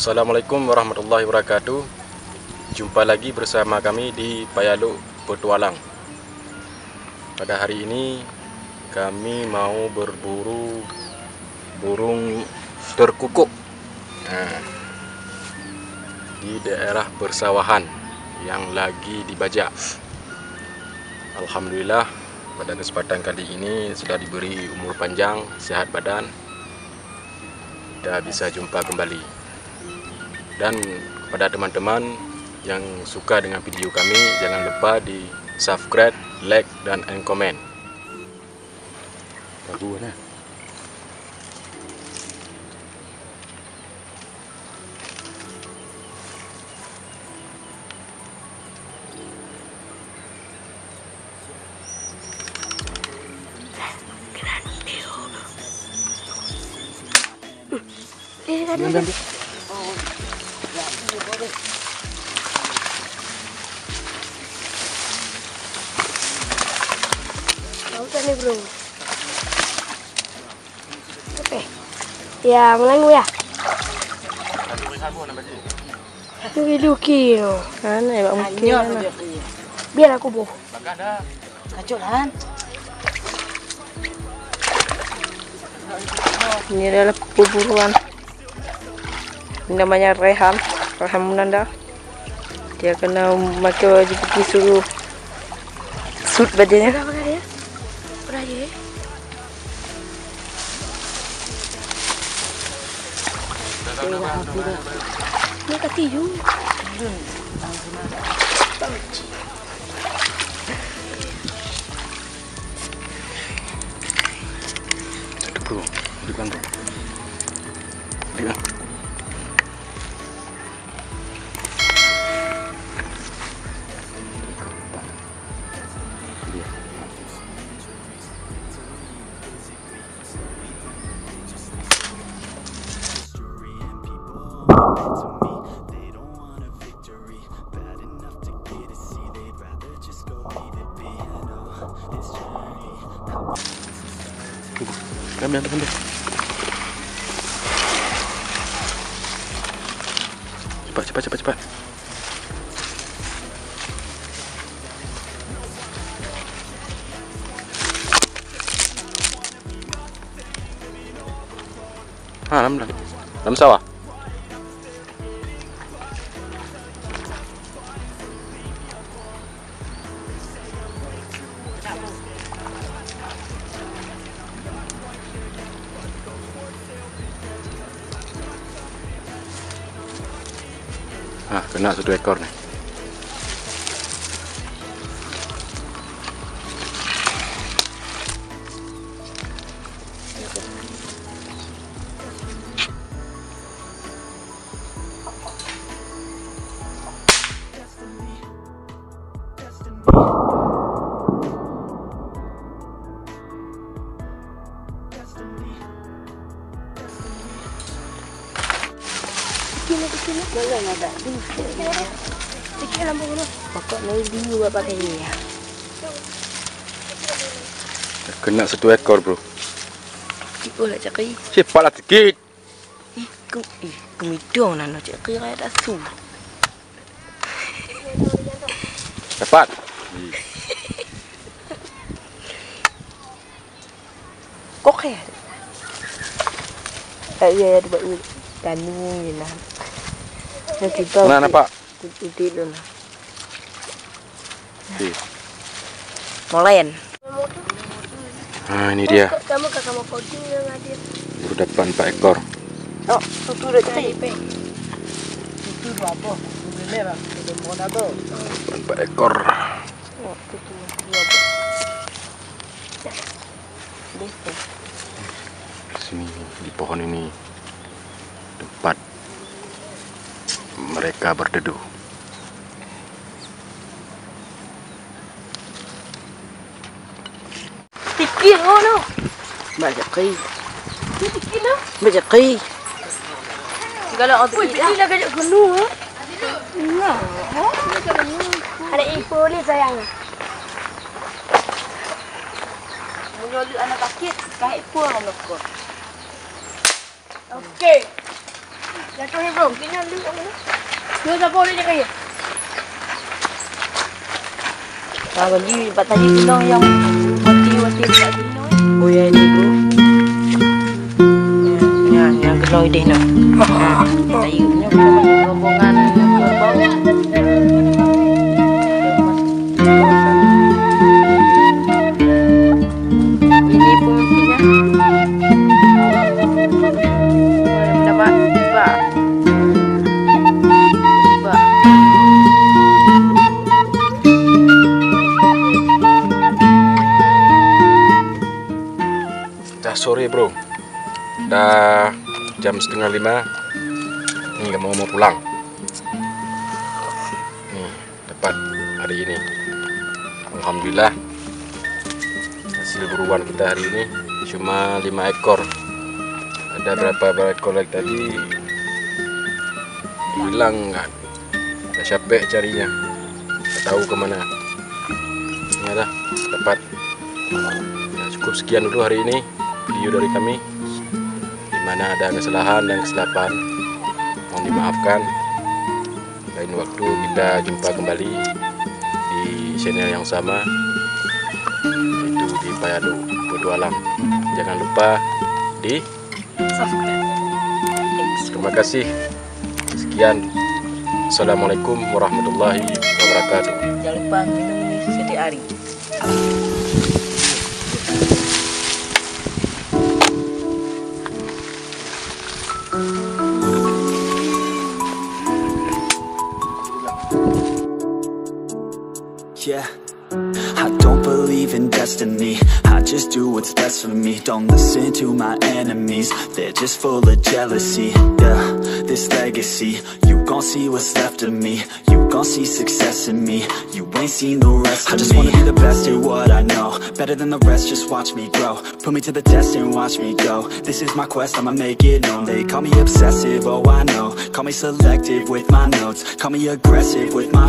Assalamualaikum warahmatullahi wabarakatuh. Jumpa lagi bersama kami di Payaluk Petualang. Pada hari ini kami mau berburu burung terkukuk di daerah persawahan yang lagi dibajak. Alhamdulillah pada kesempatan kali ini sudah diberi umur panjang, sehat badan, kita bisa jumpa kembali. Dan kepada teman-teman yang suka dengan video kami, jangan lupa di subscribe, like, dan komen. Bagus lah. Lautan nih bro. Oke. Ya, melenggu ya. Duki loh. Kan ya mungkin. Biar aku boh. Kacau kan? Ini adalah perburuan. Namanya Rehan Munanda. Dia kena pakai baju putih suruh suit bajunya. Berapa kali ya? Berapa ya? Ini ketiyu. Satu bro, bukan bro. Dia. Ambil. Cepat. Dalam sawah. Kena satu ekor nih. Kecil. Boleh ada. Kecil lampu dulu. Pokoknya dia buat pakai ini ya. Kena satu ekor bro. Boleh cakap. Cepatlah sikit. Kemidong nak cakap kayak dah su. Cepat. Kok kayak? Ya buat tanung ni lah. Nak kita. Mana nampak? Titik dulu. Okay. Molen. Ini dia. Kamu kakak mau koding yang hadir. Baru dapat 4 ekor. Oh, tu dah cakap. Itu apa? Itu merah. Itu mana tu? 4 ekor. Oh, tu dua apa? Sini di pohon ini tempat mereka berteduh. Tikir no. Baca kai. Tikir lah. Baca kai. Kalau orang Wih, tikir lah kajak penuh. Ada info ni sayang. Menyolok anak sakit, kahit pun orang lekor. Okey. Jatuh ni bro, kena dulu kat mana? Dua siapa dia cakap ya? Bagi lepas tadi pinang yang wati-wati dekat sini no. Oh ya ini bro. Ya, yang kenal ide no. Saya punya rombongan ke bawah. Ini pemimpinnya. Mendapat tiba. Sore bro, dah jam 4:30. Ini mau pulang. Nih dapat hari ini. Alhamdulillah hasil buruan kita hari ini cuma 5 ekor. Ada berapa ekor lagi tadi hilang kan? Dah capek carinya, tak tahu kemana. Ini dah dapat. Ya, cukup sekian dulu hari ini video dari kami. Di mana ada kesalahan dan kesilapan, mohon dimaafkan. Lain waktu kita jumpa kembali di channel yang sama, yaitu di Payado Petualang. Jangan lupa di subscribe. Terima kasih. Sekian. Assalamualaikum warahmatullahi wabarakatuh. Jangan lupa minum ini setiap hari. Yeah, I don't believe in destiny. I just do what's best for me. Don't listen to my enemies, they're just full of jealousy. Yeah, this legacy, you gon' see what's left of me. You gon' see success in me, you ain't seen the rest of me. I just wanna be the best at what I know, better than the rest, just watch me grow. Put me to the test and watch me go. This is my quest, I'ma make it known. They call me obsessive, oh I know. Call me selective with my notes, call me aggressive with my